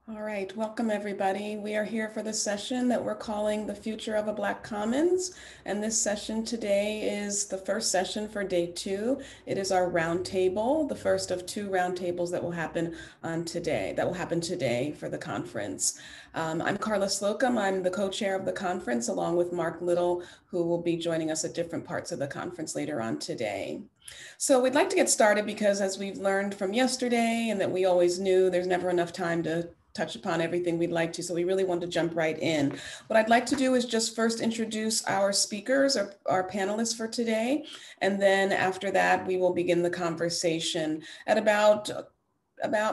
All right, welcome everybody. We are here for the session that we're calling The Future of a Black Commons. And this session today is the first session for day 2. It is our roundtable, the first of 2 roundtables that will happen today for the conference. I'm Carla Slocum. I'm the co-chair of the conference along with Mark Little, who will be joining us at different parts of the conference later on today. So we'd like to get started because as we've learned from yesterday and that we always knew, there's never enough time to touch upon everything we'd like to, so we really want to jump right in. What I'd like to do is just first introduce our speakers, our panelists for today, and then after that, we will begin the conversation. At about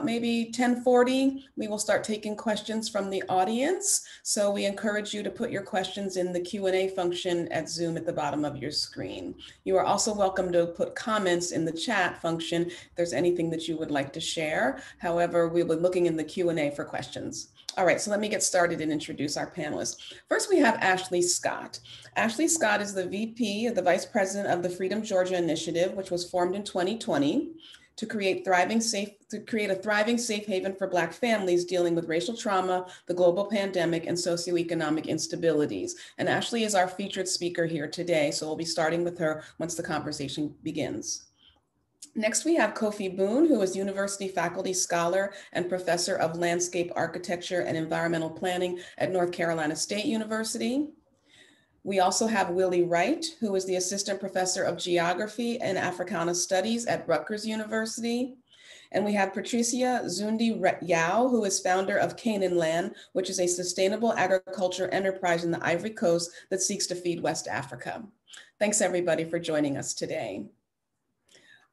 maybe 10:40, we will start taking questions from the audience. So we encourage you to put your questions in the Q&A function at Zoom at the bottom of your screen. You are also welcome to put comments in the chat function if there's anything that you would like to share. However, we'll be looking in the Q&A for questions. All right, so let me get started and introduce our panelists. First, we have Ashley Scott. Ashley Scott is the VP, the Vice President of the Freedom Georgia Initiative, which was formed in 2020. To create a thriving, safe haven for Black families dealing with racial trauma, the global pandemic, and socioeconomic instabilities. And Ashley is our featured speaker here today, so we'll be starting with her once the conversation begins. Next, we have Kofi Boone, who is University Faculty Scholar and Professor of Landscape Architecture and Environmental Planning at North Carolina State University. We also have Willie Wright, who is the Assistant Professor of Geography and Africana Studies at Rutgers University. And we have Patricia Zundi Yao, who is founder of Canaan Land, which is a sustainable agriculture enterprise in the Ivory Coast that seeks to feed West Africa. Thanks everybody for joining us today.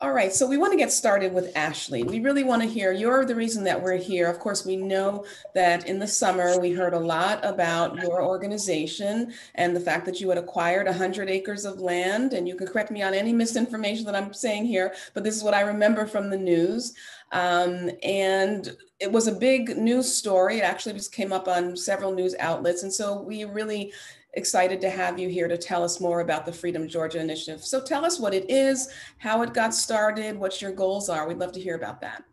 All right, so we want to get started with Ashley. We really want to hear, you're the reason that we're here. Of course, we know that in the summer, we heard a lot about your organization and the fact that you had acquired 100 acres of land, and you can correct me on any misinformation that I'm saying here, but this is what I remember from the news. And it was a big news story. It actually just came up on several news outlets. And so we really excited to have you here to tell us more about the Freedom Georgia Initiative. So tell us what it is, how it got started, what your goals are. We'd love to hear about that.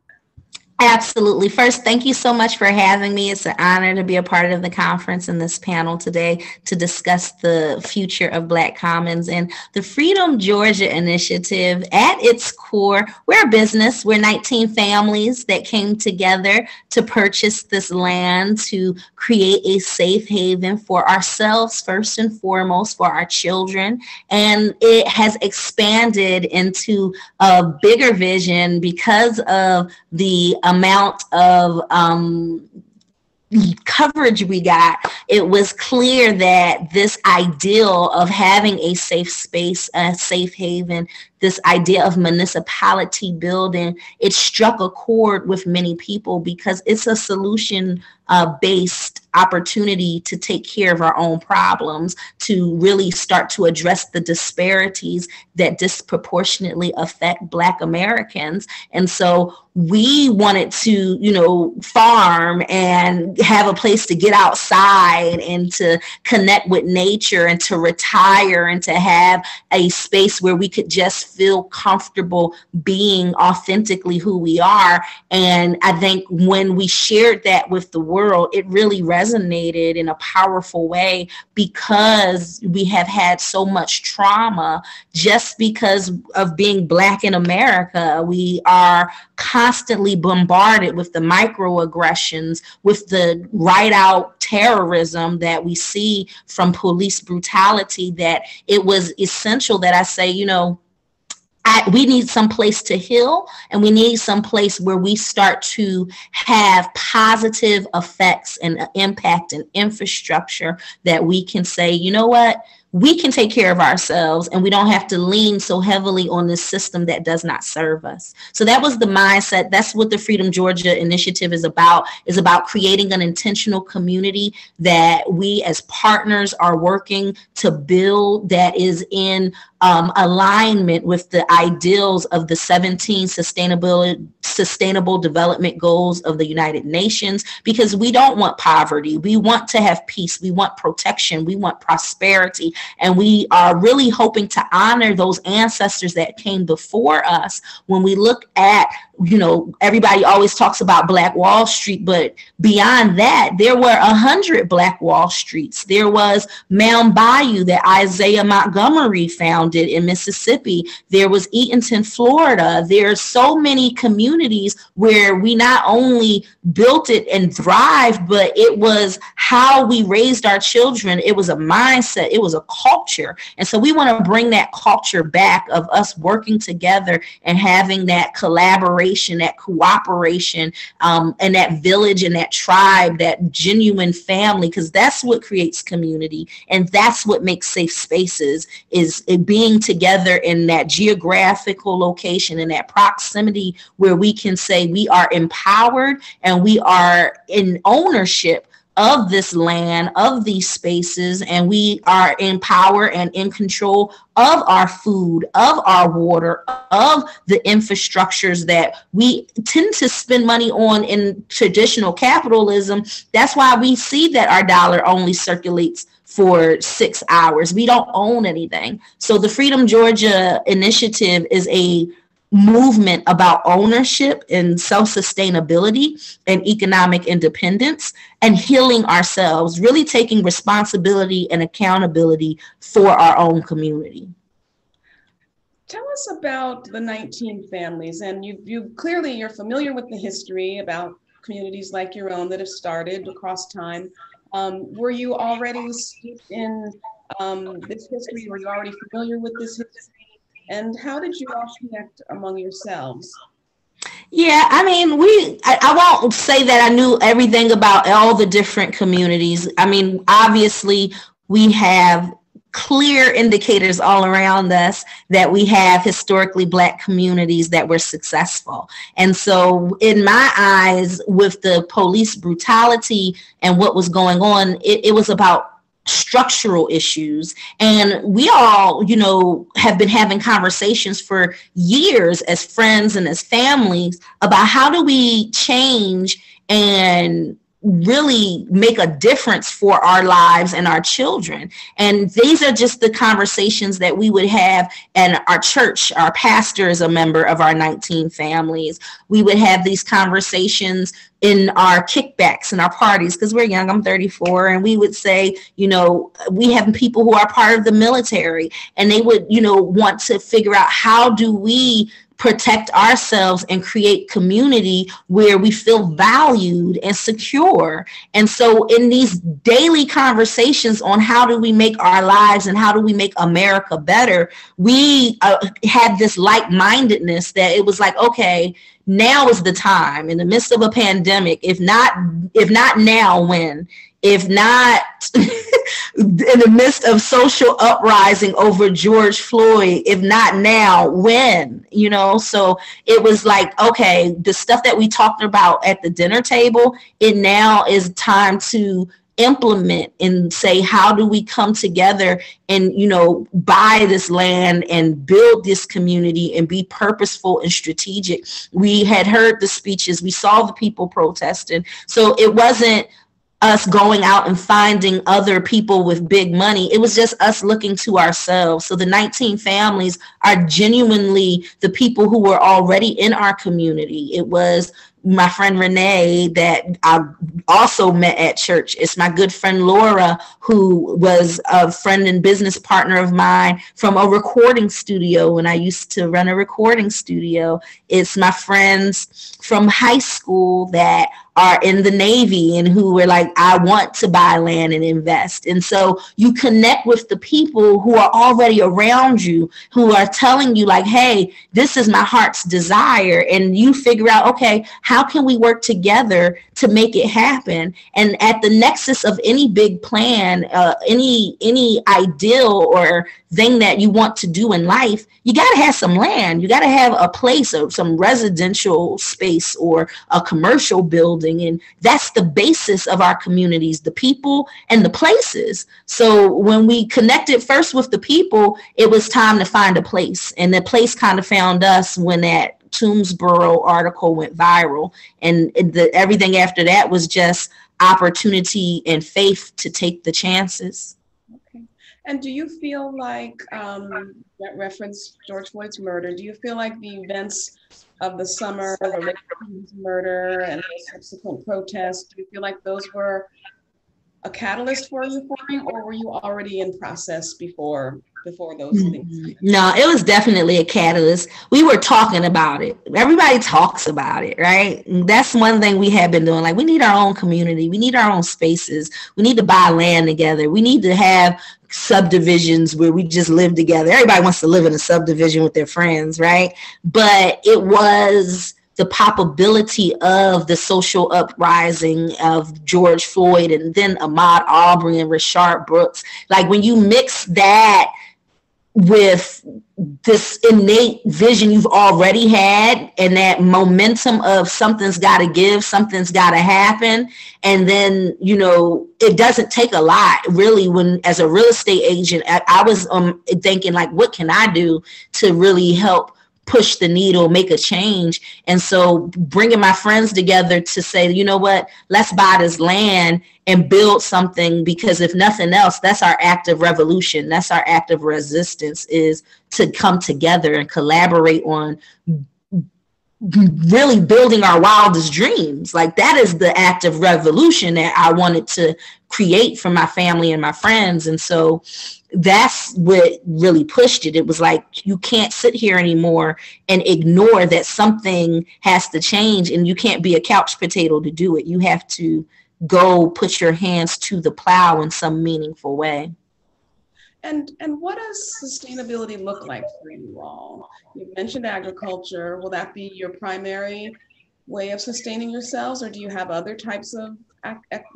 Absolutely. First, thank you so much for having me. It's an honor to be a part of the conference and this panel today to discuss the future of Black Commons and the Freedom Georgia Initiative. At its core, we're a business. We're 19 families that came together to purchase this land to create a safe haven for ourselves, first and foremost, for our children. And it has expanded into a bigger vision because of the amount of coverage we got. It was clear that this ideal of having a safe space, a safe haven, this idea of municipality building, it struck a chord with many people because it's a solution-based opportunity to take care of our own problems, to really start to address the disparities that disproportionately affect Black Americans. And so we wanted to, farm and have a place to get outside and to connect with nature and to retire and to have a space where we could just feel comfortable being authentically who we are. And I think when we shared that with the world, it really resonated in a powerful way because we have had so much trauma just because of being Black in America. We are constantly bombarded with the microaggressions, with the right out terrorism that we see from police brutality, that it was essential that I say, we need some place to heal, and we need some place where we start to have positive effects and impact and infrastructure that we can say, you know what? We can take care of ourselves and we don't have to lean so heavily on this system that does not serve us. So that was the mindset. That's what the Freedom Georgia Initiative is about creating an intentional community that we as partners are working to build that is in alignment with the ideals of the 17 sustainable development goals of the United Nations, because we don't want poverty. We want to have peace. We want protection. We want prosperity. And we are really hoping to honor those ancestors that came before us when we look at everybody always talks about Black Wall Street, but beyond that, there were 100 Black Wall Streets. There was Mound Bayou that Isaiah Montgomery founded in Mississippi. There was Eatonton, Florida. There's so many communities where we not only built it and thrived, but it was how we raised our children. It was a mindset. It was a culture. And so we want to bring that culture back of us working together and having that collaboration, that cooperation, and that village and that tribe, that genuine family, because that's what creates community. And that's what makes safe spaces, is it being together in that geographical location, in that proximity where we can say we are empowered and we are in ownership of this land, of these spaces, and we are in power and in control of our food, of our water, of the infrastructures that we tend to spend money on in traditional capitalism. That's why we see that our dollar only circulates for 6 hours. We don't own anything. So the Freedom Georgia initiative is a movement about ownership and self-sustainability and economic independence and healing ourselves, really taking responsibility and accountability for our own community. Tell us about the 19 families, and you clearly you're familiar with the history about communities like your own that have started across time. Were you already steeped in this history? Were you already familiar with this history? And how did you all connect among yourselves? Yeah, I mean, I won't say that I knew everything about all the different communities. I mean, obviously, we have clear indicators all around us that we have historically Black communities that were successful. And so in my eyes, with the police brutality and what was going on, it was about structural issues. And we all, have been having conversations for years as friends and as families about how do we change and really make a difference for our lives and our children. And these are just the conversations that we would have in our church. Our pastor is a member of our 19 families. We would have these conversations in our kickbacks and our parties, because we're young. I'm 34, and we would say, we have people who are part of the military, and they would, want to figure out how do we protect ourselves and create community where we feel valued and secure. And so in these daily conversations on how do we make our lives and how do we make America better, we had this like-mindedness that it was like, okay, now is the time in the midst of a pandemic. If not now, when? If not in the midst of social uprising over George Floyd, if not now, when? So it was like, okay, the stuff that we talked about at the dinner table, it now is time to implement and say, how do we come together and, buy this land and build this community and be purposeful and strategic. We had heard the speeches, we saw the people protesting. So it wasn't us going out and finding other people with big money. It was just us looking to ourselves. So the 19 families are genuinely the people who were already in our community. It was my friend Renee that I also met at church. It's my good friend Laura, who was a friend and business partner of mine from a recording studio when I used to run a recording studio. It's my friends from high school that are in the Navy and who were like, I want to buy land and invest. And so you connect with the people who are already around you, who are telling you like, hey, this is my heart's desire. And you figure out, okay, how can we work together to make it happen? And at the nexus of any big plan, any ideal or thing that you want to do in life, you got to have some land. You got to have a place or some residential space or a commercial building. And that's the basis of our communities, the people and the places. So when we connected first with the people, it was time to find a place. And the place kind of found us when that Toomsboro article went viral. And everything after that was just opportunity and faith to take the chances. And do you feel like that reference George Floyd's murder, do you feel like the events of the summer related to his murder and the subsequent protests, do you feel like those were a catalyst for you forming, or were you already in process before those things? No, it was definitely a catalyst. We were talking about it. Everybody talks about it, right? And that's one thing we have been doing. Like, we need our own community. We need our own spaces. We need to buy land together. We need to have subdivisions where we just live together. Everybody wants to live in a subdivision with their friends, right? But it was the probability of the social uprising of George Floyd and then Ahmaud Arbery and Rayshard Brooks. Like, when you mix that with this innate vision you've already had and that momentum of something's got to give, something's got to happen. And then, it doesn't take a lot really. When as a real estate agent, I was thinking, like, what can I do to really help push the needle, make a change? And so bringing my friends together to say, you know what, let's buy this land and build something, because if nothing else, that's our act of revolution. That's our act of resistance, is to come together and collaborate on really building our wildest dreams. Like, that is the act of revolution that I wanted to create for my family and my friends. And so that's what really pushed it. It was like, you can't sit here anymore and ignore that something has to change, and you can't be a couch potato to do it. You have to go put your hands to the plow in some meaningful way. And what does sustainability look like for you all? You mentioned agriculture. Will that be your primary way of sustaining yourselves, or do you have other types of,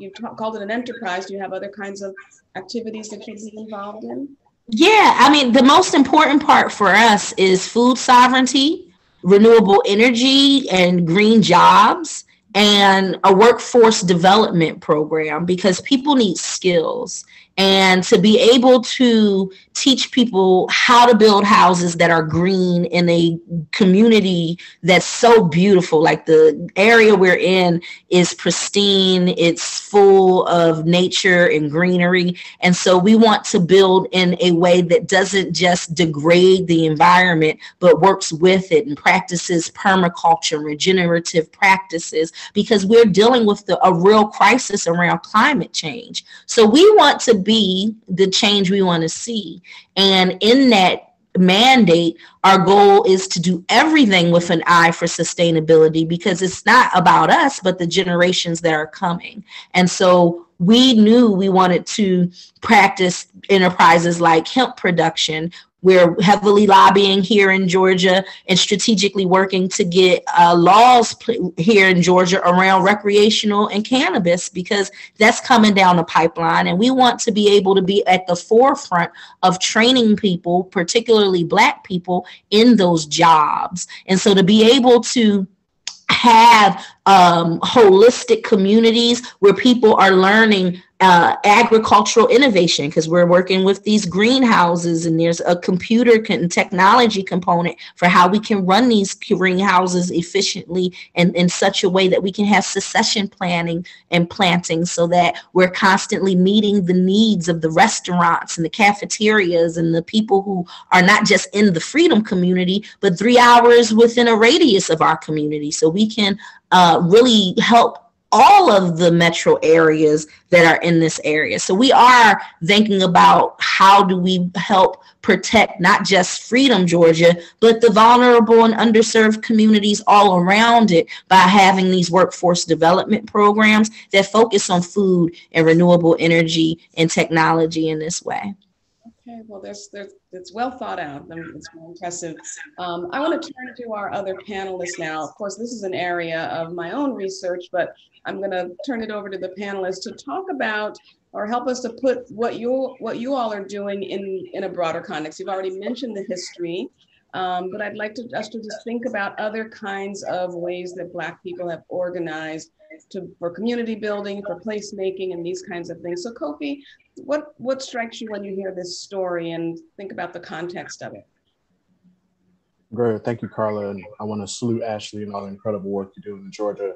you called it an enterprise, do you have other kinds of activities that you'd be involved in? Yeah, I mean, the most important part for us is food sovereignty, renewable energy, and green jobs, and a workforce development program, because people need skills. And to be able to teach people how to build houses that are green in a community that's so beautiful. Like, the area we're in is pristine. It's full of nature and greenery. And so we want to build in a way that doesn't just degrade the environment, but works with it and practices permaculture, regenerative practices, because we're dealing with a real crisis around climate change. So we want to be the change we want to see. And in that mandate, our goal is to do everything with an eye for sustainability, because it's not about us, but the generations that are coming. And so we knew we wanted to practice enterprises like hemp production. We're heavily lobbying here in Georgia and strategically working to get laws here in Georgia around recreational and cannabis, because that's coming down the pipeline. And we want to be able to be at the forefront of training people, particularly Black people, in those jobs. And so to be able to have holistic communities where people are learning agricultural innovation, because we're working with these greenhouses, and there's a computer and technology component for how we can run these greenhouses efficiently and in such a way that we can have succession planning and planting, so that we're constantly meeting the needs of the restaurants and the cafeterias and the people who are not just in the freedom community, but 3 hours within a radius of our community. So we can really help all of the metro areas that are in this area. So we are thinking about how do we help protect not just Freedom, Georgia, but the vulnerable and underserved communities all around it by having these workforce development programs that focus on food and renewable energy and technology in this way. Okay, well, it's well thought out. I mean, it's very impressive. I want to turn to our other panelists now. Of course, this is an area of my own research, but I'm going to turn it over to the panelists to talk about or help us to put what you all are doing in a broader context. You've already mentioned the history, but I'd like us to just think about other kinds of ways that Black people have organized for community building, for placemaking, and these kinds of things. So Kofi, what strikes you when you hear this story and think about the context of it? Great, thank you, Carla. And I want to salute Ashley and all the incredible work you do in Georgia,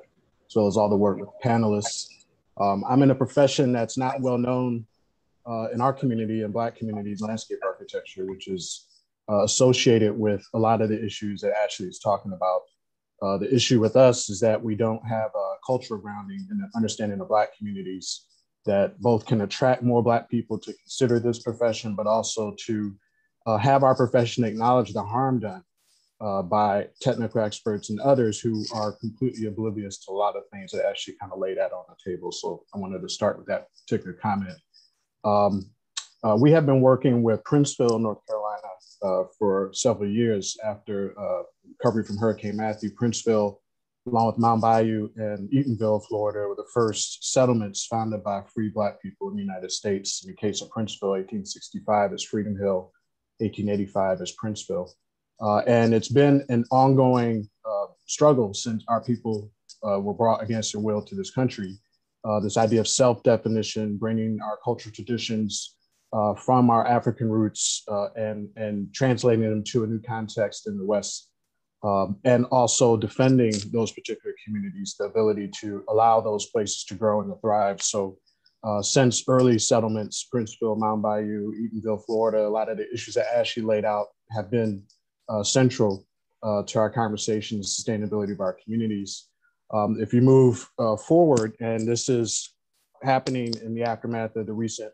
as well as all the work with panelists. I'm in a profession that's not well known in our community and Black communities, landscape architecture, which is associated with a lot of the issues that Ashley is talking about. The issue with us is that we don't have a cultural grounding and an understanding of Black communities that both can attract more Black people to consider this profession, but also to have our profession acknowledge the harm done by technical experts and others who are completely oblivious to a lot of things that actually kind of laid out on the table. So I wanted to start with that particular comment. We have been working with Princeville, North Carolina for several years after recovery from Hurricane Matthew. Princeville, along with Mount Bayou and Eatonville, Florida, were the first settlements founded by free Black people in the United States. In the case of Princeville, 1865 is Freedom Hill, 1885 is Princeville. And it's been an ongoing struggle since our people were brought against their will to this country. This idea of self-definition, bringing our cultural traditions from our African roots and translating them to a new context in the West, and also defending those particular communities, the ability to allow those places to grow and to thrive. So since early settlements, Princeville, Mount Bayou, Eatonville, Florida, a lot of the issues that Ashley laid out have been central to our conversation, the sustainability of our communities. If you move forward, and this is happening in the aftermath of the recent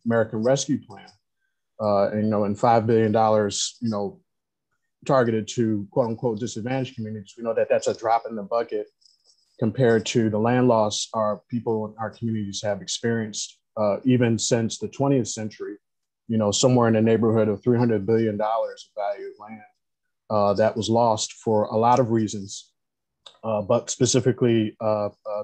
American Rescue Plan, and $5 billion, targeted to quote unquote disadvantaged communities, we know that that's a drop in the bucket compared to the land loss our people in our communities have experienced, even since the 20th century. Somewhere in the neighborhood of $300 billion of value of land that was lost for a lot of reasons, but specifically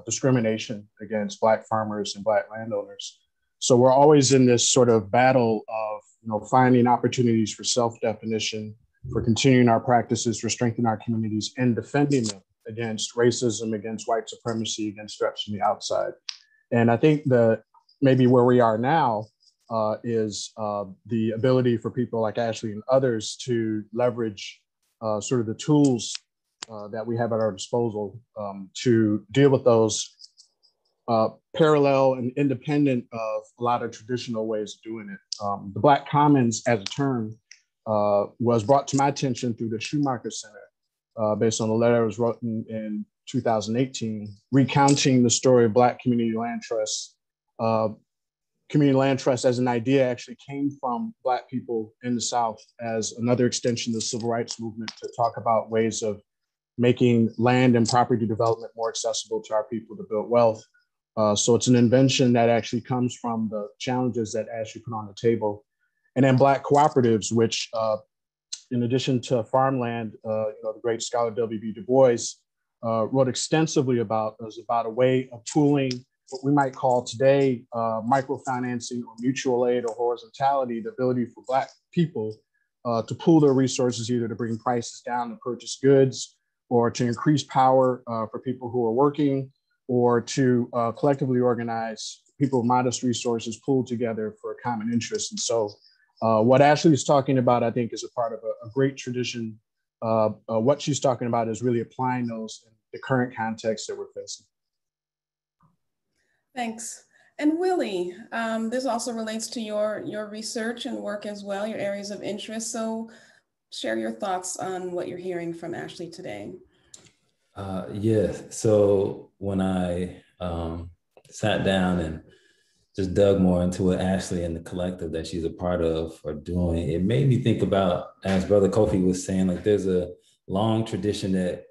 discrimination against Black farmers and Black landowners. So we're always in this sort of battle of finding opportunities for self-definition, for continuing our practices, for strengthening our communities, and defending them against racism, against white supremacy, against threats from the outside. And I think that maybe where we are now is the ability for people like Ashley and others to leverage sort of the tools that we have at our disposal to deal with those parallel and independent of a lot of traditional ways of doing it. The Black Commons as a term was brought to my attention through the Schumacher Center based on a letter that was written in 2018, recounting the story of Black community land trusts. Community land trust as an idea actually came from Black people in the South as another extension of the civil rights movement to talk about ways of making land and property development more accessible to our people to build wealth. So it's an invention that actually comes from the challenges that Ashley put on the table. And then Black cooperatives, which in addition to farmland, the great scholar W.B. Du Bois wrote extensively about, was about a way of pooling what we might call today microfinancing or mutual aid or horizontality, the ability for Black people to pool their resources, either to bring prices down to purchase goods or to increase power for people who are working, or to collectively organize people with modest resources pooled together for a common interest. And so what Ashley is talking about, I think, is a part of a great tradition. What she's talking about is really applying those in the current context that we're facing. Thanks. And Willie, this also relates to your research and work as well, your areas of interest. So share your thoughts on what you're hearing from Ashley today. Yes. So when I sat down and just dug more into what Ashley and the collective that she's a part of are doing, it made me think about, as Brother Kofi was saying, like there's a long tradition that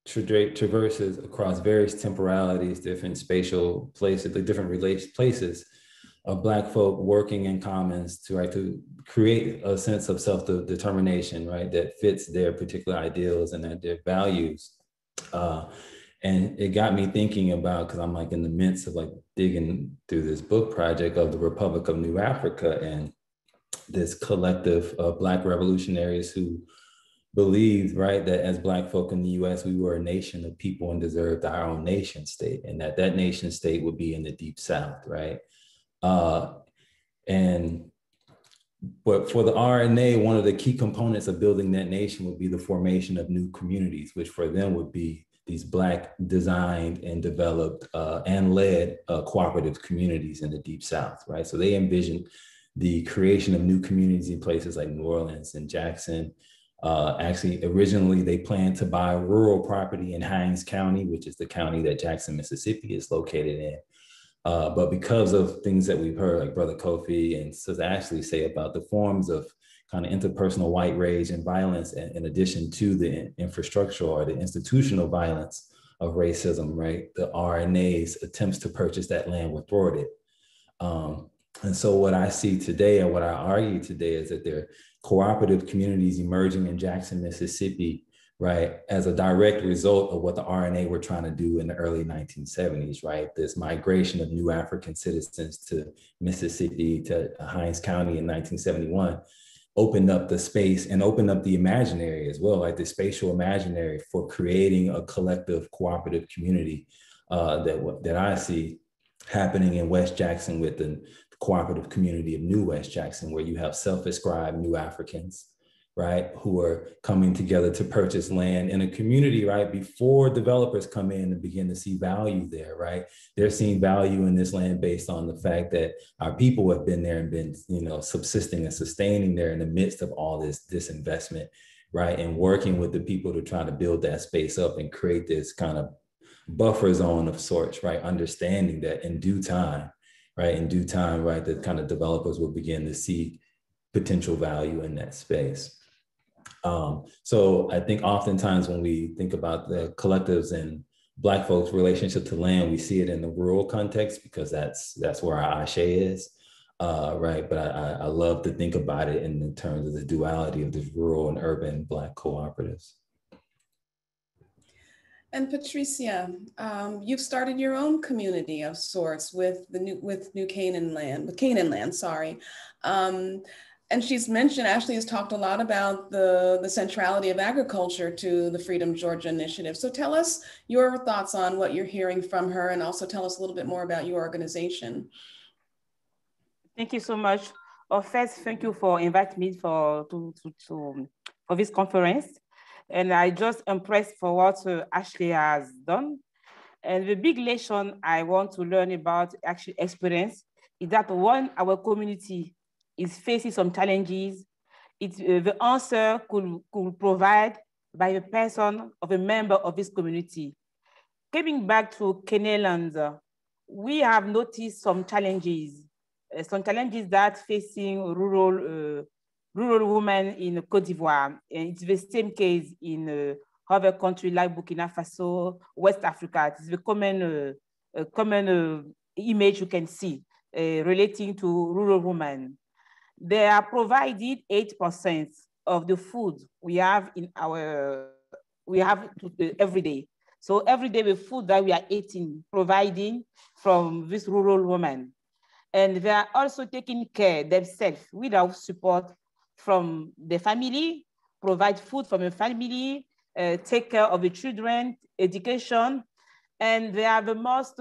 traverses across various temporalities, different spatial places, like different places of Black folk working in commons to create a sense of self-determination, right, that fits their particular ideals and their values. And it got me thinking about, because I'm like in the midst of like digging through this book project of the Republic of New Africa and this collective of Black revolutionaries who believed, right, that as Black folk in the US, we were a nation of people and deserved our own nation state, and that nation state would be in the Deep South, right? But for the RNA, one of the key components of building that nation would be the formation of new communities, which for them would be these Black designed and developed and led cooperative communities in the Deep South, right? So they envisioned the creation of new communities in places like New Orleans and Jackson, Actually, originally they planned to buy rural property in Hinds County, which is the county that Jackson, Mississippi is located in. But because of things that we've heard, like Brother Kofi and Sister Ashley say about the forms of kind of interpersonal white rage and violence, in addition to the infrastructural or the institutional violence of racism, right? The RNA's attempts to purchase that land were thwarted. And so what I see today, and what I argue today, is that there are cooperative communities emerging in Jackson, Mississippi, right, as a direct result of what the RNA were trying to do in the early 1970s, right? This migration of new African citizens to Mississippi, to Hinds County in 1971, opened up the space and opened up the imaginary as well, like the spatial imaginary for creating a collective cooperative community that I see happening in West Jackson with the cooperative community of New West Jackson, where you have self-ascribed new Africans, right, who are coming together to purchase land in a community, right, before developers come in and begin to see value there, right? They're seeing value in this land based on the fact that our people have been there and been, subsisting and sustaining there in the midst of all this disinvestment, right? And working with the people to try to build that space up and create this kind of buffer zone of sorts, right? Understanding that in due time, right, the kind of developers will begin to see potential value in that space. So I think oftentimes when we think about the collectives and Black folks' relationship to land, we see it in the rural context because that's where our ashe is, right? But I love to think about it in terms of the duality of the rural and urban Black cooperatives. And Patricia, you've started your own community of sorts with New Canaan land, sorry. And she's mentioned, Ashley has talked a lot about the centrality of agriculture to the Freedom Georgia Initiative. So tell us your thoughts on what you're hearing from her, and also tell us a little bit more about your organization. Thank you so much. First, thank you for inviting me for this conference. And I just impressed for what Ashley has done. And the big lesson I want to learn about actually experience is that when our community is facing some challenges, the answer could provide by a person of a member of this community. Coming back to Keneland, we have noticed some challenges that facing rural women in Côte d'Ivoire. And it's the same case in other countries like Burkina Faso, West Africa. It's the common image you can see relating to rural women. They are provided 8% of the food we have every day. So every day the food that we are eating, providing from this rural women. And they are also taking care themselves without support from the family, provide food from the family, take care of the children, education, and they are the most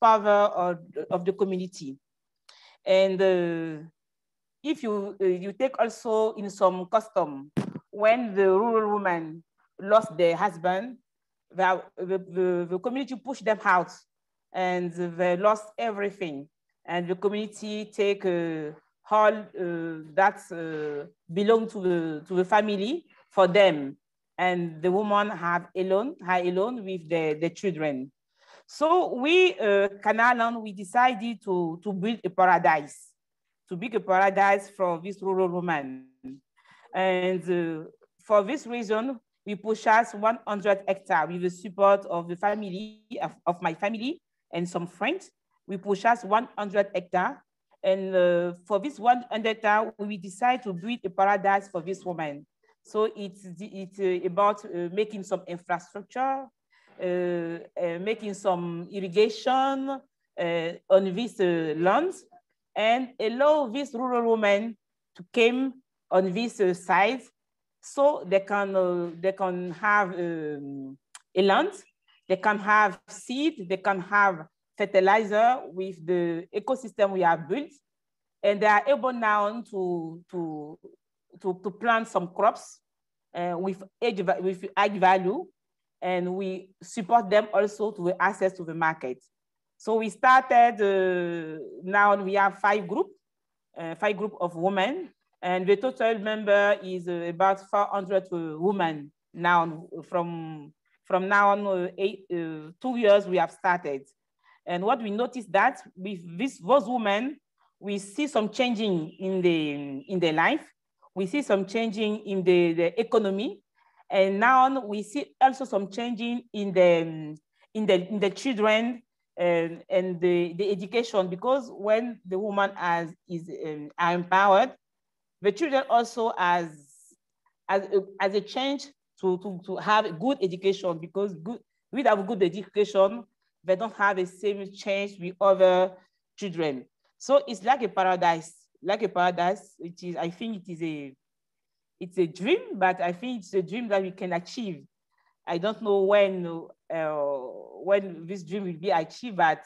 power of the community. And if you take also in some custom, when the rural woman lost their husband, the community pushed them out, and they lost everything, and the community take all that belong to the family for them, and the woman her alone with the children. So we, Canalan, we decided to build a paradise, for this rural woman. And for this reason, we purchased 100 hectares with the support of the family, of my family and some friends. We purchased 100 hectares. And for this 100 hectares, we decided to build a paradise for this woman. So it's about making some infrastructure, making some irrigation on this lands, and allow this rural woman to come on this site, so they can have a land, they can have seed, they can have fertilizer with the ecosystem we have built, and they are able now to plant some crops with ag value, and we support them also to access to the market. So we started, now we have 5 groups of women, And the total member is about 400 women now. From now on, 2 years we have started. And what we noticed that with those women, we see some changing in their life. We see some changing in the economy. And now we see also some changing in the children and the education, because when the woman are empowered, the children also as a change to have a good education, because without good education, they don't have the same change with other children. So it's like a paradise, It is, I think it's a dream, but I think it's a dream that we can achieve. I don't know when this dream will be achieved, but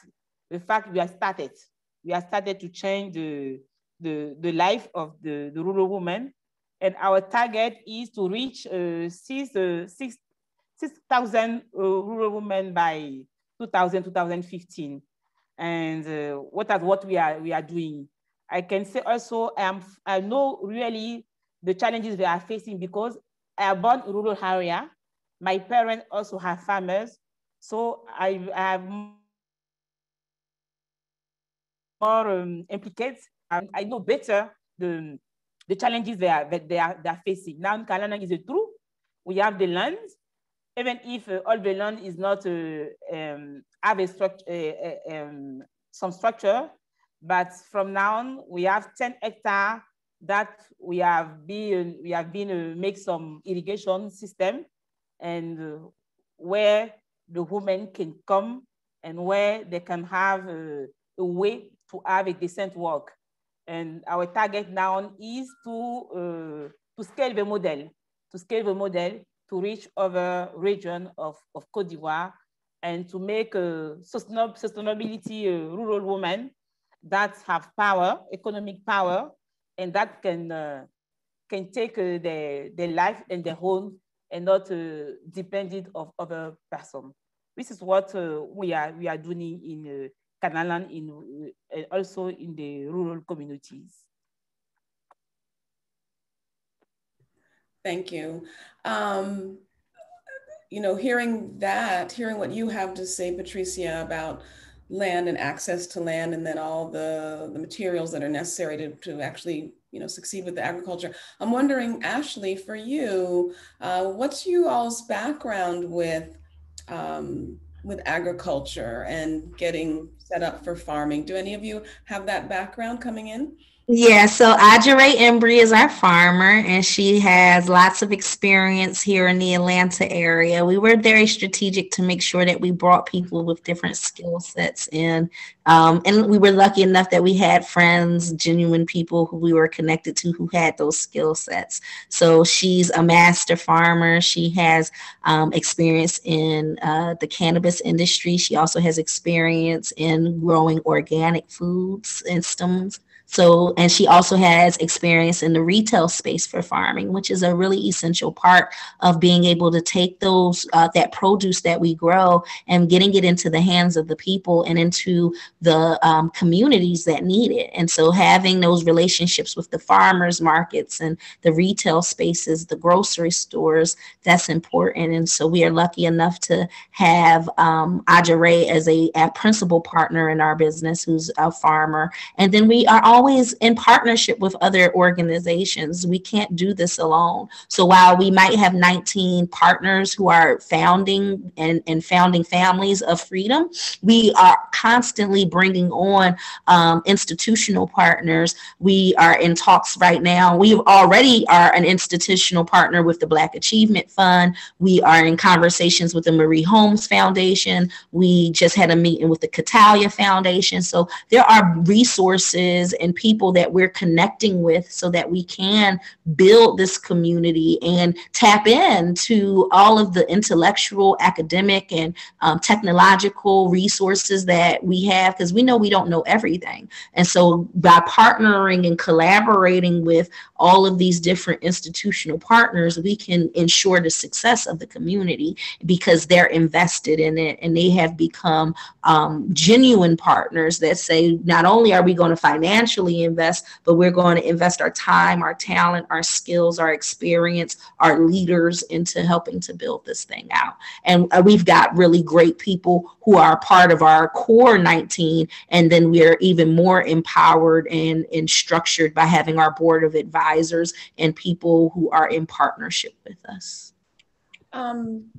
the fact we have started to change the life of the rural woman. And our target is to reach 6,000 rural women by 2015. And what we are doing. I can say also, I know really the challenges they are facing, because I am born in rural area. My parents also have farmers. So I have more implicated. I know better the challenges they are facing. Now in Kalanang is true. We have the land, even if all the land is not have a structure, some structure, but from now on we have 10 hectares that we have been make some irrigation system, and where the women can come and where they can have a way to have a decent work. And our target now is to scale the model, to reach other region of Côte d'Ivoire, and to make a sustainability rural women that have power, economic power, and that can take their life and their home, and not dependent of other person. This is what we are doing in Canalan, also in the rural communities. Thank you. You know, hearing what you have to say, Patricia, about land and access to land, and then all the materials that are necessary to actually, you know, succeed with the agriculture. I'm wondering, Ashley, for you, what's you all's background with agriculture and getting set up for farming? Do any of you have that background coming in? Yeah, so Ajare Embry is our farmer, and she has lots of experience here in the Atlanta area. We were very strategic to make sure that we brought people with different skill sets in. And we were lucky enough that we had friends, genuine people who we were connected to who had those skill sets. So she's a master farmer. She has experience in the cannabis industry. She also has experience in growing organic foods and stems. So, and she also has experience in the retail space for farming, which is a really essential part of being able to take those, that produce that we grow and getting it into the hands of the people and into the communities that need it. And so having those relationships with the farmers markets and the retail spaces, the grocery stores, that's important. And so we are lucky enough to have Ajare as a principal partner in our business, who's a farmer. And then we are always in partnership with other organizations. We can't do this alone. So while we might have 19 partners who are founding and founding families of freedom, we are constantly bringing on institutional partners. We are in talks right now. We already are an institutional partner with the Black Achievement Fund. We are in conversations with the Marie Holmes Foundation. We just had a meeting with the Catalia Foundation. So there are resources and people that we're connecting with so that we can build this community and tap into all of the intellectual, academic, and technological resources that we have, because we know we don't know everything. And so by partnering and collaborating with all of these different institutional partners, we can ensure the success of the community because they're invested in it, and they have become genuine partners that say, not only are we going to financially financially invest, but we're going to invest our time, our talent, our skills, our experience, our leaders into helping to build this thing out. And we've got really great people who are part of our core 19. And then we're even more empowered and structured by having our board of advisors and people who are in partnership with us. I'm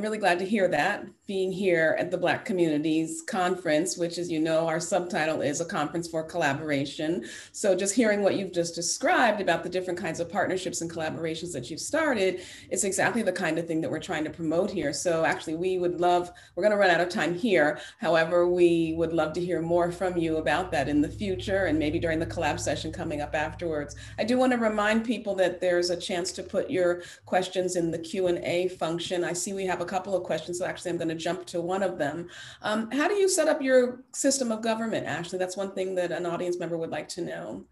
really glad to hear that, being here at the Black Communities Conference, which, as you know, our subtitle is A Conference for Collaboration. So just hearing what you've just described about the different kinds of partnerships and collaborations that you've started, it's exactly the kind of thing that we're trying to promote here. So actually, we're going to run out of time here. However, we would love to hear more from you about that in the future and maybe during the collab session coming up afterwards. I do want to remind people that there's a chance to put your questions in the Q&A function. I see we have a couple of questions, so actually I'm going to jump to one of them. How do you set up your system of government, Ashley? That's one thing that an audience member would like to know.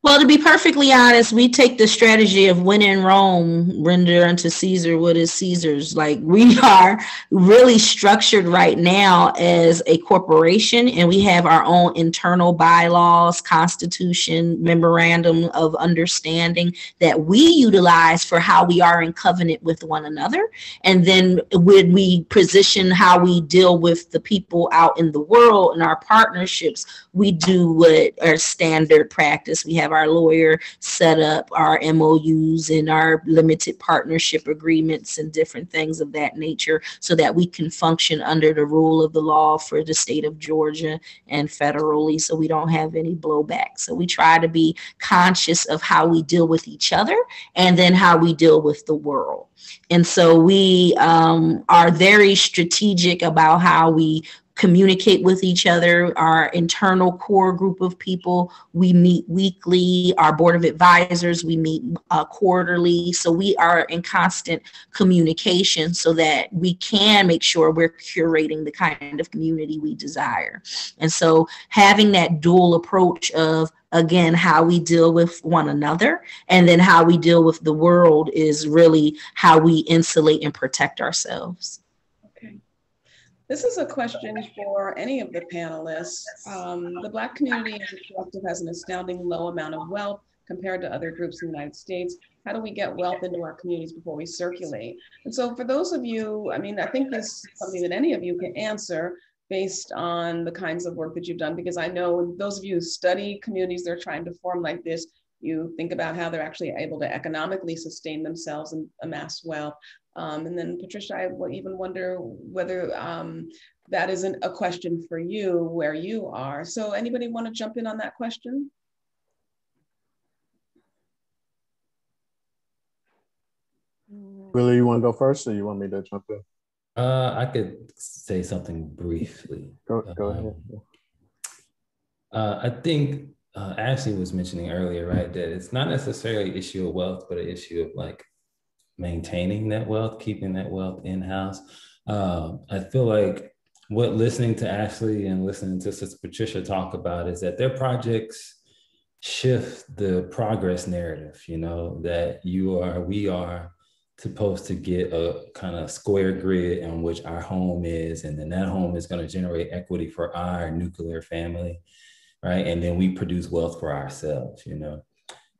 Well, to be perfectly honest, we take the strategy of when in Rome, render unto Caesar what is Caesar's. Like, we are really structured right now as a corporation, and we have our own internal bylaws, constitution, memorandum of understanding that we utilize for how we are in covenant with one another. And then when we position how we deal with the people out in the world and our partnerships, we do what our standard practice. We have our lawyer set up our MOUs and our limited partnership agreements and different things of that nature so that we can function under the rule of the law for the state of Georgia and federally, so we don't have any blowback. So we try to be conscious of how we deal with each other and then how we deal with the world. And so we are very strategic about how we communicate with each other. Our internal core group of people, we meet weekly. Our board of advisors, we meet quarterly. So we are in constant communication so that we can make sure we're curating the kind of community we desire. And so having that dual approach of, again, how we deal with one another and then how we deal with the world is really how we insulate and protect ourselves. This is a question for any of the panelists. The Black community as a collective has an astounding low amount of wealth compared to other groups in the United States. How do we get wealth into our communities before we circulate? And so for those of you, I mean, I think this is something that any of you can answer based on the kinds of work that you've done, because I know those of you who study communities they're trying to form like this, you think about how they're actually able to economically sustain themselves and amass wealth. And then Patricia, I even wonder whether that isn't a question for you where you are. So anybody want to jump in on that question? Willie, you want to go first or you want me to jump in? I could say something briefly. Go ahead. I think Ashley was mentioning earlier, right, that it's not necessarily an issue of wealth, but an issue of like maintaining that wealth, keeping that wealth in-house. I feel like what listening to Ashley and listening to Sister Patricia talk about is that their projects shift the progress narrative, you know, that we are supposed to get a kind of square grid in which our home is, and then that home is going to generate equity for our nuclear family, right? And then we produce wealth for ourselves, you know?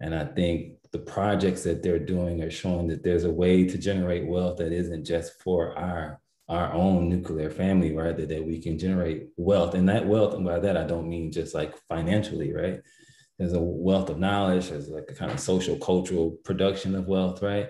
And I think the projects that they're doing are showing that there's a way to generate wealth that isn't just for our own nuclear family, right? That we can generate wealth. And that wealth, and by that, I don't mean just like financially, right? There's a wealth of knowledge, there's like a kind of social, cultural production of wealth, right?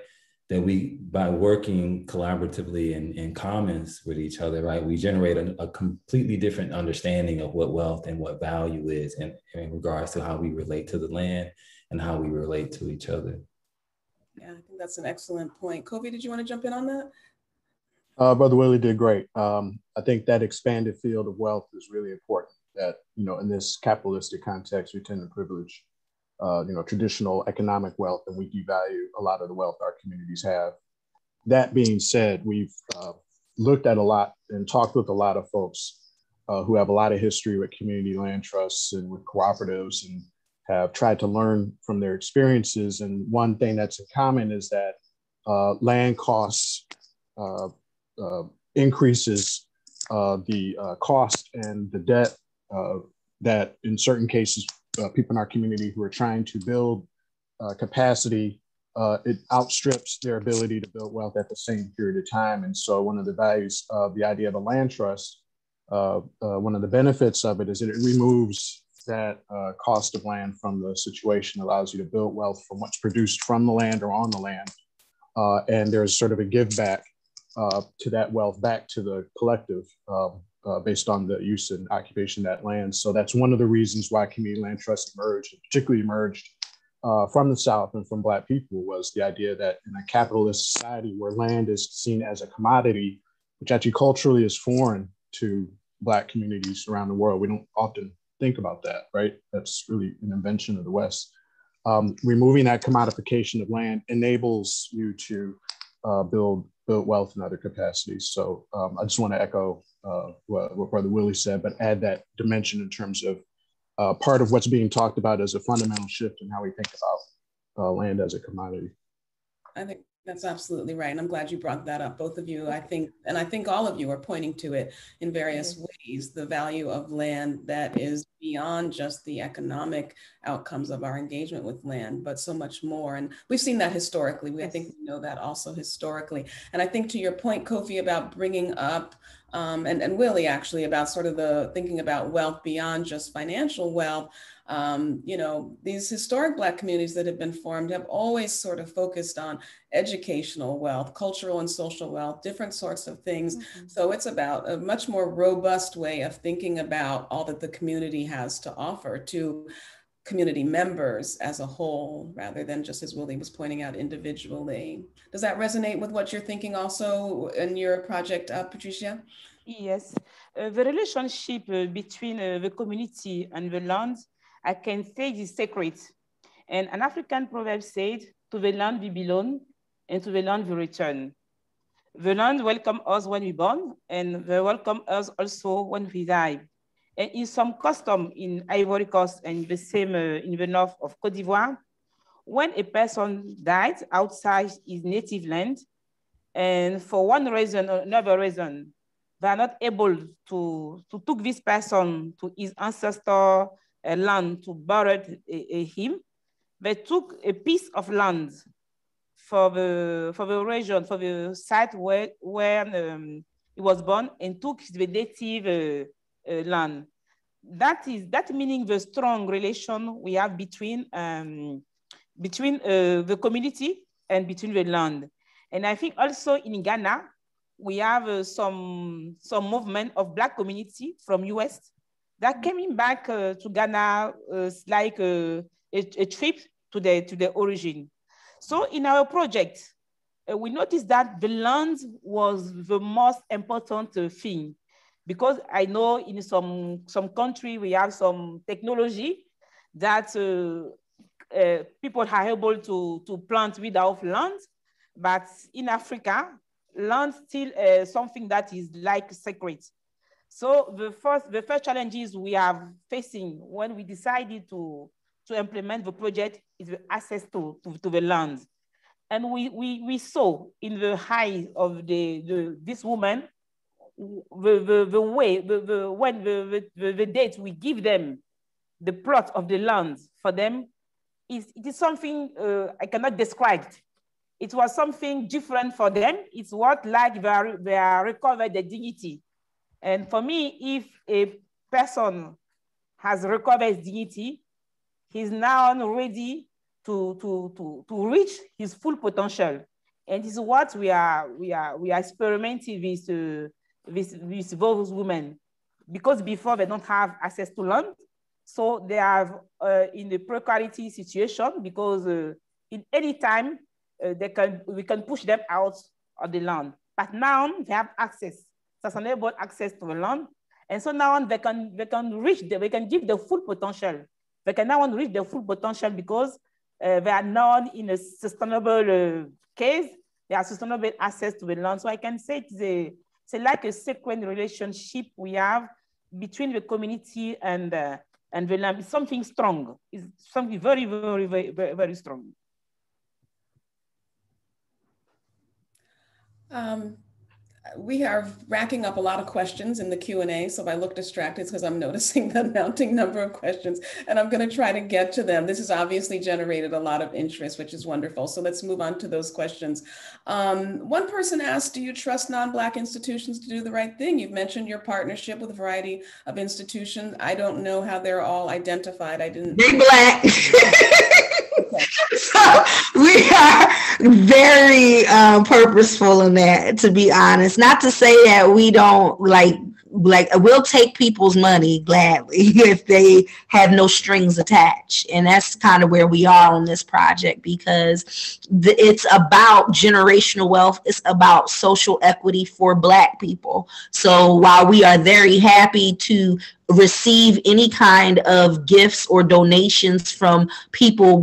That we, by working collaboratively in commons with each other, right, we generate a completely different understanding of what wealth and what value is in regards to how we relate to the land and how we relate to each other. Yeah, I think that's an excellent point. Kofi, did you want to jump in on that? Brother Willie did great. I think that expanded field of wealth is really important. That, you know, in this capitalistic context, we tend to privilege traditional economic wealth, and we devalue a lot of the wealth our communities have. That being said, we've looked at a lot and talked with a lot of folks who have a lot of history with community land trusts and with cooperatives, and have tried to learn from their experiences. And one thing that's in common is that land costs increases the cost and the debt that in certain cases, people in our community who are trying to build capacity, it outstrips their ability to build wealth at the same period of time. And so one of the values of the idea of a land trust, one of the benefits of it is that it removes that cost of land from the situation, allows you to build wealth from what's produced from the land or on the land. And there's sort of a give back to that wealth back to the collective based on the use and occupation of that land. So that's one of the reasons why community land trusts emerged, and particularly emerged from the South and from Black people, was the idea that in a capitalist society where land is seen as a commodity, which actually culturally is foreign to Black communities around the world. We don't often think about that, right? That's really an invention of the West. Removing that commodification of land enables you to build wealth in other capacities. So I just want to echo what Brother Willie said, but add that dimension in terms of part of what's being talked about as a fundamental shift in how we think about land as a commodity. I think that's absolutely right. And I'm glad you brought that up, both of you. I think all of you are pointing to it in various ways, the value of land that is beyond just the economic outcomes of our engagement with land, but so much more. And we've seen that historically. I think we know that also historically. And I think to your point, Kofi, about bringing up and Willie actually about sort of the thinking about wealth beyond just financial wealth. You know, these historic Black communities that have been formed have always sort of focused on educational wealth, cultural and social wealth, different sorts of things. Mm-hmm. So it's about a much more robust way of thinking about all that the community has to offer to community members as a whole, rather than just, as Willie was pointing out, individually. Does that resonate with what you're thinking also in your project, Patricia? Yes, the relationship between the community and the land, I can say, is sacred. And an African proverb said, to the land we belong, and to the land we return. The land welcomes us when we born, and they welcome us also when we die. And in some custom in Ivory Coast and the same in the north of Côte d'Ivoire, when a person died outside his native land, and for one reason or another reason, they are not able to take this person to his ancestor land to bury him, they took a piece of land for the region, for the site where he was born, and took the native land. That meaning the strong relation we have between the community and between the land. And I think also in Ghana, we have some movement of Black community from US that came back to Ghana like a trip to the origin. So in our project, we noticed that the land was the most important thing, because I know in some country we have some technology that people are able to plant without land, but in Africa, land still something that is like sacred. So the first challenges we are facing when we decided to implement the project is the access to the land. And we saw in the eyes of this woman, the way, when the date we give them the plot of the land for them, it is something I cannot describe. It was something different for them. It's what like they are recovered their dignity. And for me, if a person has recovered his dignity, he's now ready to reach his full potential. And this is what we are experimenting with those women. Because before they don't have access to land, so they are in the precarity situation, because in any time we can push them out of the land. But now they have access, sustainable access to the land, and so now they can give the full potential. They can now reach the full potential because they are now in a sustainable case. They have sustainable access to the land. So I can say it's like a sacred relationship we have between the community and the land. It's something strong. It's something very, very, very, very, very strong. we are racking up a lot of questions in the Q&A. So if I look distracted, it's because I'm noticing the mounting number of questions, and I'm going to try to get to them. This has obviously generated a lot of interest, which is wonderful. So let's move on to those questions. One person asked, do you trust non-Black institutions to do the right thing? You've mentioned your partnership with a variety of institutions. I don't know how they're all identified. I didn't. They Black. So we are very purposeful in that, to be honest. Not to say that we don't like we'll take people's money gladly if they have no strings attached. And that's kind of where we are on this project, because it's about generational wealth. It's about social equity for Black people. So while we are very happy to receive any kind of gifts or donations from people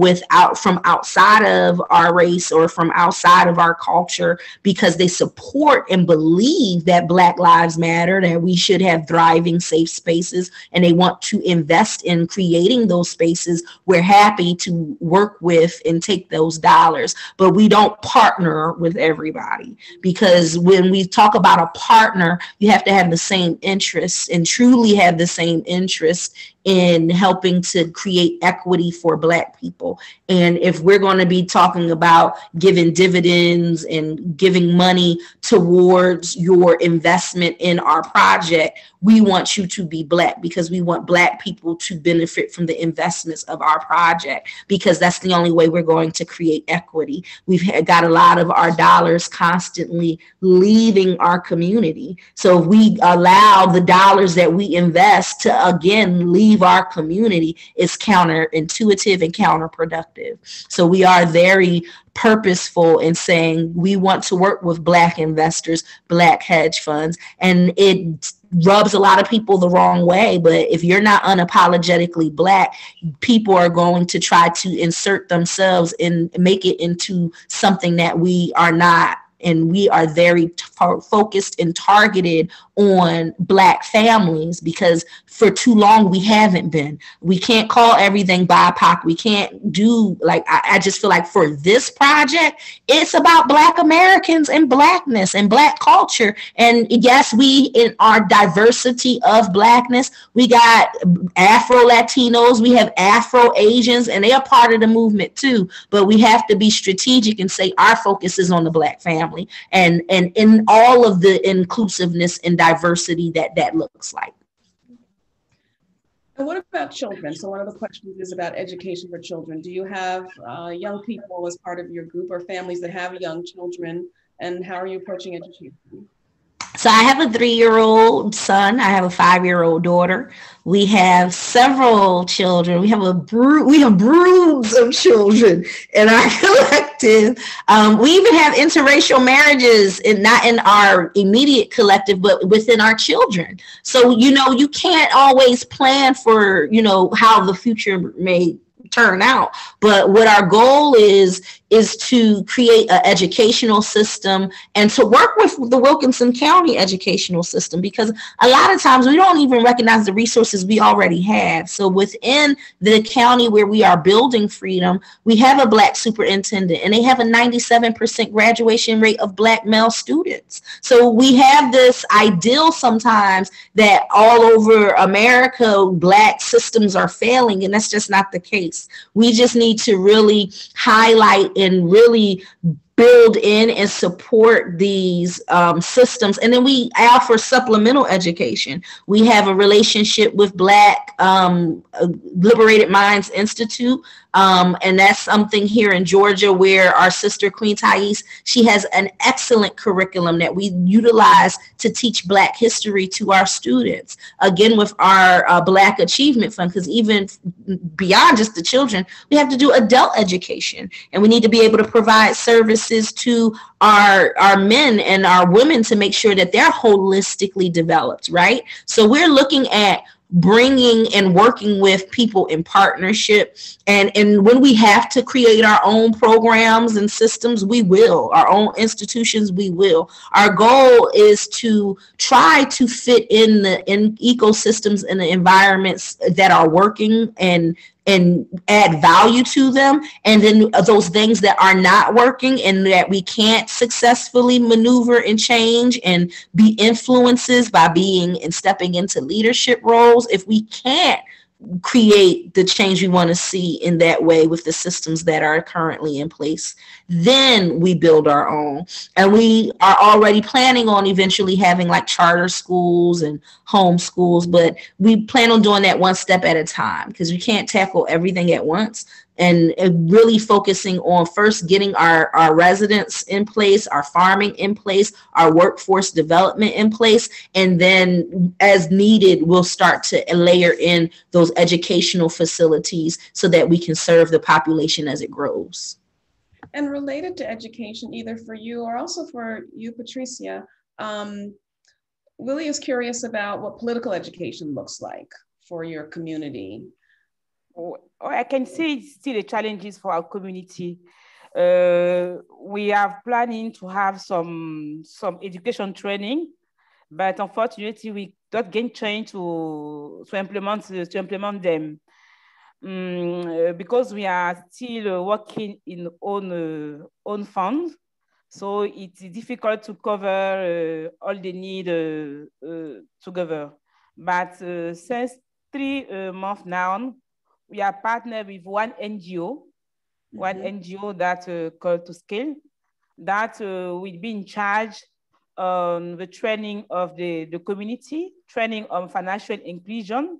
from outside of our race or from outside of our culture, because they support and believe that Black lives matter, that we should have thriving, safe spaces, and they want to invest in creating those spaces, we're happy to work with and take those dollars. But we don't partner with everybody, because when we talk about a partner, you have to have the same interests and truly have the same interest in helping to create equity for Black people. And if we're going to be talking about giving dividends and giving money towards your investment in our project, we want you to be Black, because we want Black people to benefit from the investments of our project, because that's the only way we're going to create equity. We've got a lot of our dollars constantly leaving our community. So if we allow the dollars that we invest to again leave our community, it's counterintuitive and counterproductive. So we are very purposeful in saying we want to work with Black investors, Black hedge funds, and it rubs a lot of people the wrong way. But if you're not unapologetically Black, people are going to try to insert themselves and make it into something that we are not. And we are very focused and targeted on Black families, because for too long we haven't been. We can't call everything BIPOC. We can't do, like, I just feel like for this project, it's about Black Americans and Blackness and Black culture. And yes, we, in our diversity of Blackness, we got Afro Latinos, we have Afro Asians, and they are part of the movement too. But we have to be strategic and say our focus is on the Black family and in all of the inclusiveness and diversity that looks like. And what about children? So one of the questions is about education for children. Do you have young people as part of your group, or families that have young children, and how are you approaching education? So I have a 3-year-old son. I have a 5-year-old daughter. We have several children. We have broods of children in our collective. We even have interracial marriages, and not in our immediate collective, but within our children. So, you can't always plan for, how the future may turn out. But what our goal is to create an educational system and to work with the Wilkinson County educational system, because a lot of times we don't even recognize the resources we already have. So within the county where we are building freedom, we have a Black superintendent, and they have a 97% graduation rate of Black male students. So we have this ideal sometimes that all over America, Black systems are failing, and that's just not the case. We just need to really highlight and really build in and support these systems. And then we offer supplemental education. We have a relationship with Black Liberated Minds Institute. And that's something here in Georgia where our sister Queen Thais, she has an excellent curriculum that we utilize to teach Black history to our students. Again, with our Black Achievement Fund, because even beyond just the children, we have to do adult education, and we need to be able to provide services to our men and our women to make sure that they're holistically developed, right? So we're looking at bringing and working with people in partnership. And when we have to create our own programs and systems, we will. Our own institutions, we will. Our goal is to try to fit in ecosystems and the environments that are working and and add value to them. And then those things that are not working and that we can't successfully maneuver and change and be influences by being and stepping into leadership roles, if we can't create the change we want to see in that way with the systems that are currently in place, then we build our own. And we are already planning on eventually having like charter schools and home schools, but we plan on doing that one step at a time, because we can't tackle everything at once. And really focusing on first getting our residents in place, our farming in place, our workforce development in place, and then as needed, we'll start to layer in those educational facilities so that we can serve the population as it grows. And related to education, either for you or also for you, Patricia, Willie is curious about what political education looks like for your community. I can say it's still a challenges for our community. We are planning to have some education training, but unfortunately we don't get trained to implement them. Because we are still working in own funds, so it's difficult to cover all the need together. But since 3 months now, we are partnered with one NGO, that called To Scale, that will be in charge on the training of the community, training on financial inclusion,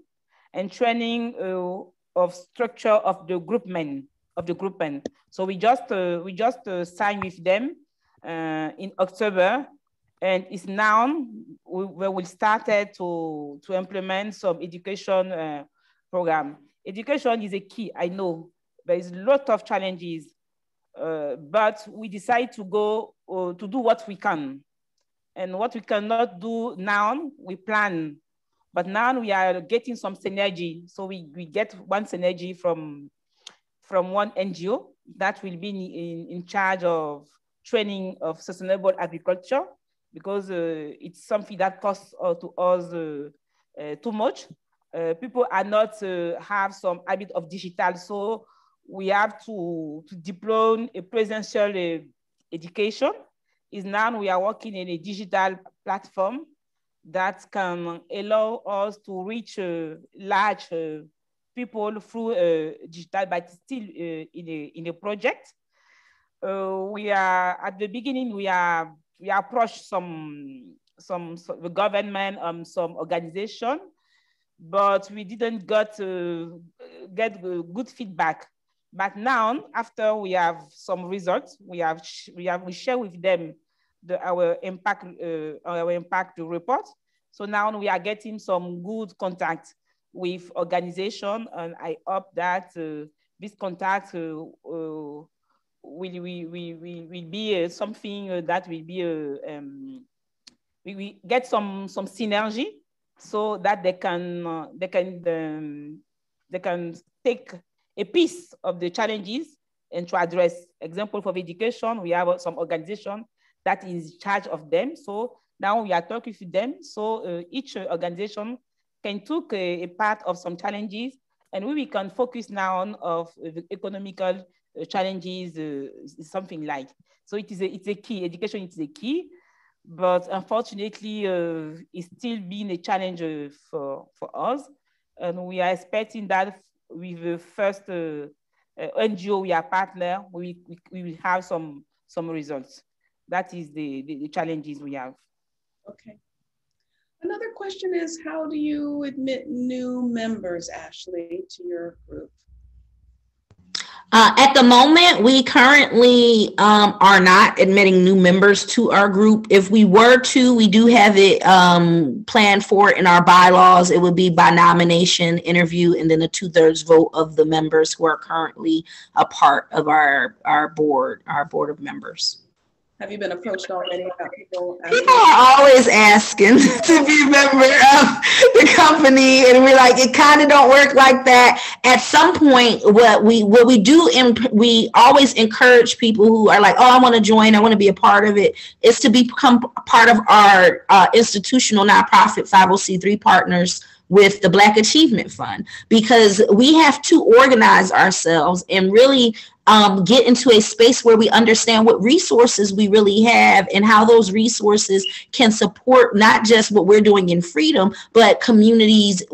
and training of structure of the groupment. So we just signed with them in October, and it's now we will start to implement some education program. Education is a key, I know. There is a lot of challenges, but we decide to go to do what we can. And what we cannot do now, we plan. But now we are getting some synergy. So we get one synergy from one NGO that will be in charge of training of sustainable agriculture, because it's something that costs to us too much. People are not have some habit of digital, so we have to deploy a presential education. Is now we are working in a digital platform that can allow us to reach large people through digital, but still in a project. We are at the beginning. We approached the government, some organization, but we didn't get good feedback. But now, after we have some results, we share with them our impact report. So now we are getting some good contact with organization, and I hope that this contact will be something that will be we get some synergy, so that they can take a piece of the challenges and to address. Example for education, we have some organization that is in charge of them. So now we are talking to them. So each organization can take a part of some challenges, and we can focus now on the economical challenges, something like. So it's a key. Education is a key, but unfortunately, it's still being a challenge for us. And we are expecting that with the first NGO we are partner, we will have some results. That is the challenges we have. Okay. Another question is, how do you admit new members, Ashley, to your group? At the moment, we currently are not admitting new members to our group. If we were to, we do have it planned for in our bylaws. It would be by nomination, interview, and then a 2/3 vote of the members who are currently a part of our board of members. Have you been approached already about people? People are always asking to be a member of the company, and we're like, it kind of don't work like that. At some point, what we do, we always encourage people who are like, oh, I want to join, I want to be a part of it, is to become part of our institutional nonprofit 501c3 partners with the Black Achievement Fund, because we have to organize ourselves and really get into a space where we understand what resources we really have and how those resources can support not just what we're doing in freedom, but communities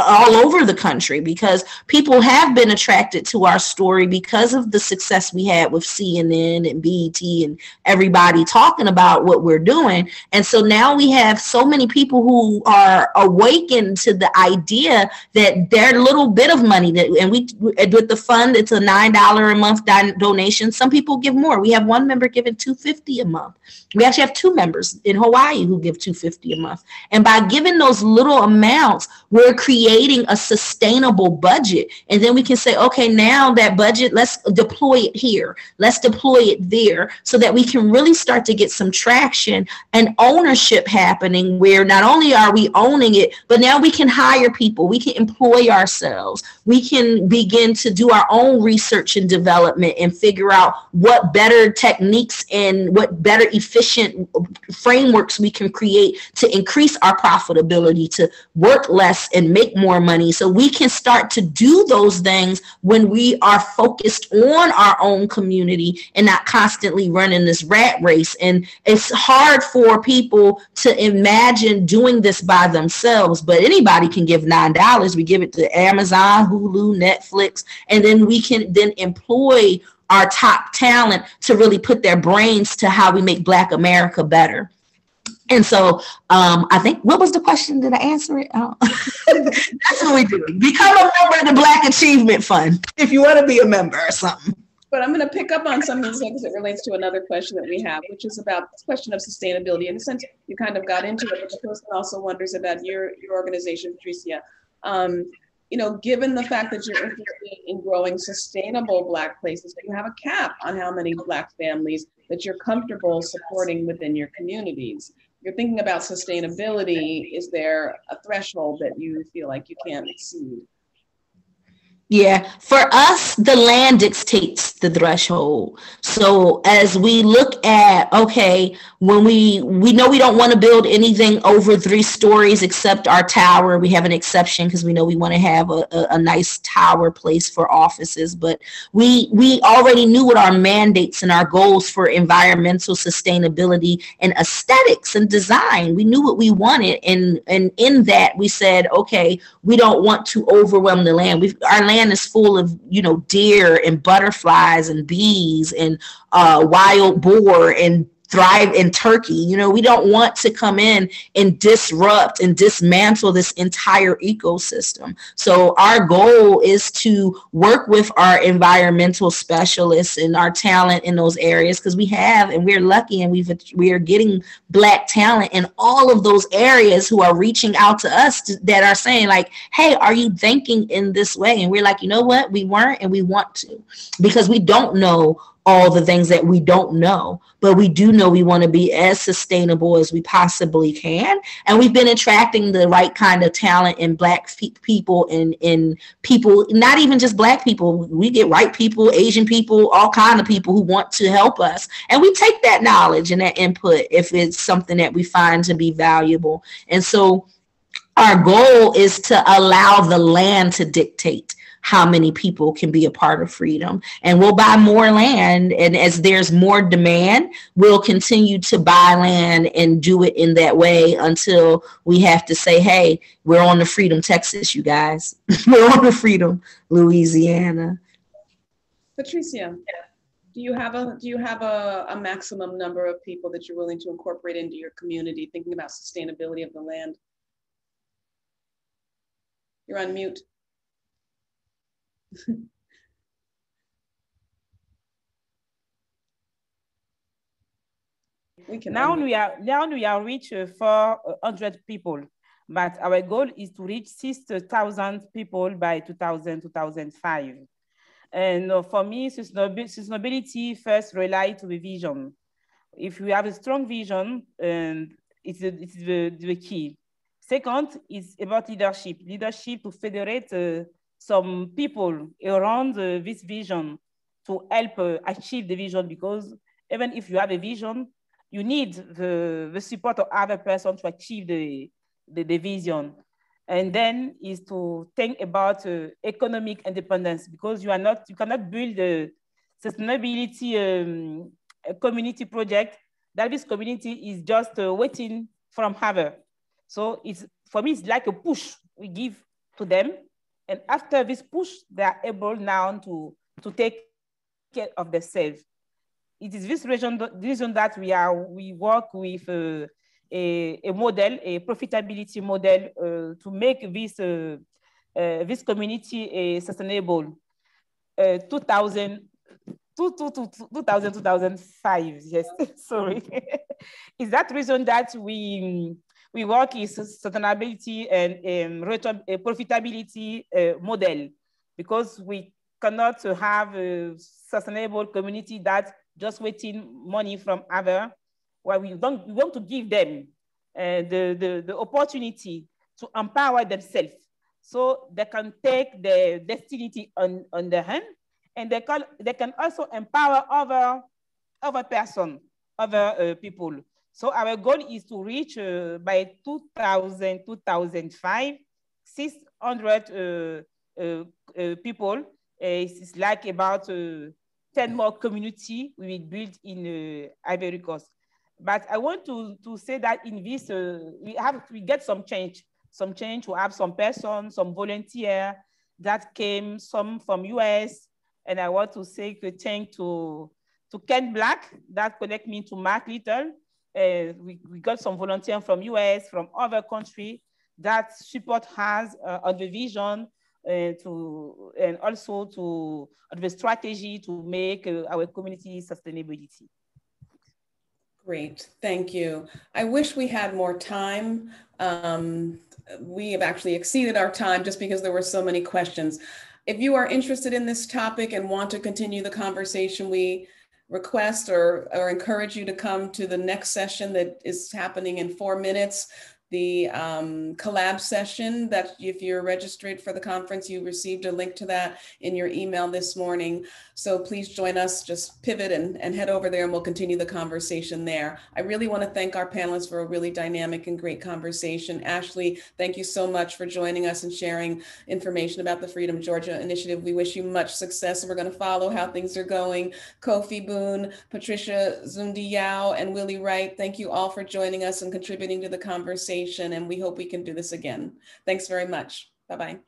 all over the country, because people have been attracted to our story because of the success we had with CNN and BET and everybody talking about what we're doing. And so now we have so many people who are awakened to the idea that their little bit of money that, and we, with the fund, it's a $9 a month donation. Some people give more. We have one member giving $250 a month. We actually have two members in Hawaii who give $250 a month. And by giving those little amounts, we're creating a sustainable budget. And then we can say, okay, now that budget, let's deploy it here. Let's deploy it there, so that we can really start to get some traction and ownership happening, where not only are we owning it, but now we can hire people. We can employ ourselves. We can begin to do our own research and development and figure out what better techniques and what better efficient frameworks we can create to increase our profitability, to work less and make more money. So we can start to do those things when we are focused on our own community and not constantly running this rat race. And it's hard for people to imagine doing this by themselves, but anybody can give $9. We give it to Amazon, Hulu, Netflix, and then we can then employ our top talent to really put their brains to how we make Black America better. And so I think, what was the question? Did I answer it? Oh. That's what we do. Become a member of the Black Achievement Fund if you want to be a member or something. But I'm going to pick up on some of these things that relates to another question that we have, which is about this question of sustainability. In a sense, you kind of got into it, but the person also wonders about your organization, Patricia. You know, given the fact that you're interested in growing sustainable Black places, do you have a cap on how many Black families that you're comfortable supporting within your communities? You're thinking about sustainability. Is there a threshold that you feel like you can't exceed? Yeah, for us, the land dictates the threshold. So as we look at, okay, when we know we don't want to build anything over 3 stories except our tower. We have an exception because we know we want to have a nice tower place for offices. But we already knew what our mandates and our goals for environmental sustainability and aesthetics and design. We knew what we wanted. And in that, we said, okay, we don't want to overwhelm the land. Our land is full of, you know, deer and butterflies and bees and wild boar and thrive in turkey. You know, we don't want to come in and disrupt and dismantle this entire ecosystem. So our goal is to work with our environmental specialists and our talent in those areas, because we have, and we're lucky, and we are getting Black talent in all of those areas who are reaching out to us that are saying like, hey, are you thinking in this way? And we're like, you know what, we weren't, and we want to, because we don't know all the things that we don't know, but we do know we want to be as sustainable as we possibly can. And we've been attracting the right kind of talent in Black people and in people, not even just Black people. We get white people, Asian people, all kind of people who want to help us. And we take that knowledge and that input if it's something that we find to be valuable. And so our goal is to allow the land to dictate how many people can be a part of freedom. And we'll buy more land. And as there's more demand, we'll continue to buy land and do it in that way until we have to say, hey, we're on the freedom, Texas, you guys. We're on the freedom, Louisiana. Patricia, do you have a maximum number of people that you're willing to incorporate into your community, thinking about sustainability of the land? You're on mute. Now we are reach 400 people, but our goal is to reach 6,000 people by 2005. And for me, sustainability first rely to the vision. If we have a strong vision, it's the key. Second is about leadership to federate some people around this vision to help achieve the vision, because even if you have a vision, you need the support of other person to achieve the vision. And then is to think about economic independence, because you cannot build a sustainability a community project that this community is just waiting from other. So for me, it's like a push we give to them. And after this push, they are able now to take care of themselves. It is this reason that we work with a model, a profitability model to make this community sustainable. 2005, yes, sorry. Is that reason that we work in sustainability and profitability model, because we cannot have a sustainable community that just waiting money from other. Well, we want to give them the opportunity to empower themselves, so they can take their destiny on their hand, and they can also empower other person, other people. So our goal is to reach by 2005, 600 people. It's like about 10 more community we will build in Ivory Coast. But I want to say that in this, we get some change. We have some person, some volunteer that came, some from US. And I want to say a thank to Ken Black that connect me to Mark Little. We got some volunteers from US, from other countries that support us on the vision, and also to the strategy to make our community sustainability. Great, thank you. I wish we had more time. We have actually exceeded our time just because there were so many questions. If you are interested in this topic and want to continue the conversation, we request or encourage you to come to the next session that is happening in 4 minutes. The collab session, that if you're registered for the conference, you received a link to that in your email this morning. So please join us, just pivot and head over there and we'll continue the conversation there. I really want to thank our panelists for a really dynamic and great conversation. Ashley, thank you so much for joining us and sharing information about the Freedom Georgia Initiative. We wish you much success, and we're going to follow how things are going. Kofi Boone, Patricia Zundi Yao, and Willie Wright, thank you all for joining us and contributing to the conversation. And we hope we can do this again. Thanks very much. Bye-bye.